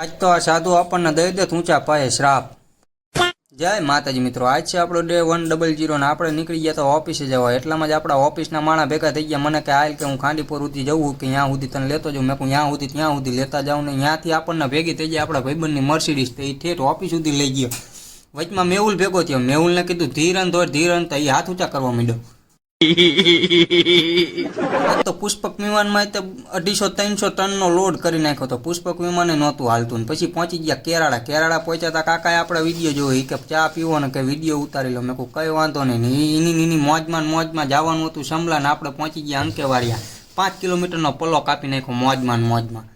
આજ તો આ સાધુ આપણને દઈ દે ઊંચા પાયે શ્રાપ। જય માતાજી મિત્રો, આજ છે આપણો ડે 100 ને આપણે નીકળી ગયા તો ઓફિસે જવા। એટલામાં જ આપણા ઓફિસના માણા ભેગા થઈ ગયા। મને કે હાલ કે હું ખાંડીપુર સુધી જવું કે ત્યાં સુધી તને લેતો જાઉં। મેં કહું ત્યાં સુધી ત્યાં સુધી લેતા જાઉં ને ત્યાંથી આપણને ભેગી થઈ જાય આપણા ભાઈબંધની મર્સિડીઝ, તો એ ઠેઠ ઓફિસ સુધી લઈ ગયો। વચમાં મેહુલ ભેગો થયો। મેહુલને કીધું ધીરન ધોર ધીરન, તો એ હાથ ઊંચા કરવા માંડ્યો। તો પુષ્પક વિમાનમાં 250-300 ટનનો લોડ કરી નાખ્યો તો પુષ્પક વિમાને નહોતું હાલતું। પછી પહોંચી ગયા કેરાળા। કેરાળા પહોંચ્યા હતા, કાકાએ આપણે વિડીયો જોયો કે ચા પીવો ને કે વિડીયો ઉતારી લો। મેં કહું કઈ વાંધો નહીં। એની મોજમાં જવાનું હતું સમલા ને આપણે પહોંચી ગયા અંકેવાડિયા। 5 કિલોમીટરનો પલ્લો કાપી નાખ્યો મોજમાં।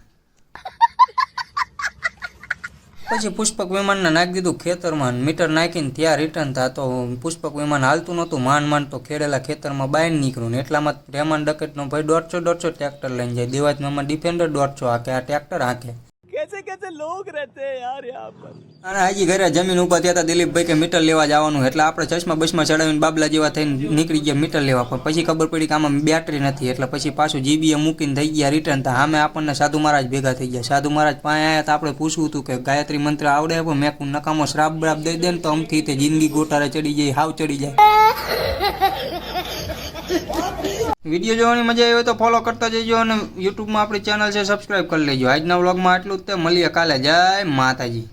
પછી પુષ્પક વિમાનને નાખી દીધું ખેતરમાં। મીટર નાખીને ત્યાં રિટર્ન થા તો પુષ્પક વિમાન હાલતું નહોતું। માંડ તો ખેડેલા ખેતરમાં બહાર નીકળ્યું ને એટલામાં રહેમાન ડકેટનો ભાઈ 150 ટ્રેક્ટર લઈને જાય। દેવાજ મામા ડિફેન્ડર 150 હાકે, આ ટ્રેક્ટર હાકે। कैसे लोग रहते हैं यार यहाँ पर। અને હાજી ઘરે જમીન ઉભા થયા હતા દિલીપભાઈ કે મીટર લેવા જવાનું, એટલે આપણે ચશ્મા બસમાં ચડાવીને બાબલા જેવા થઈને નીકળી ગયા મીટર લેવા। પણ પછી ખબર પડી કે આમાં બેટરી નથી, એટલે પછી પાછું જીબીએ મૂકીને થઈ ગયા રિટર્ન થા। આમે આપણને સાધુ મહારાજ ભેગા થઈ ગયા। સાધુ મહારાજ પાસે આવ્યા તો આપણે પૂછવું હતું કે ગાયત્રી મંત્ર આવડે? પણ મેં નકામો શ્રાપ બ્રાપ દઈ દે ને તો અમથી તે જિંદગી ગોટારે ચડી જાય, હાવ ચડી જાય। વિડીયો જોવાની મજા આવી હોય તો ફોલો કરતા જજો અને યુટ્યુબમાં આપણી ચેનલ છે સબસ્ક્રાઈબ કરી લેજો। આજના વ્લોગમાં આટલું જ તે, મળીએ કાલે। જય માતાજી।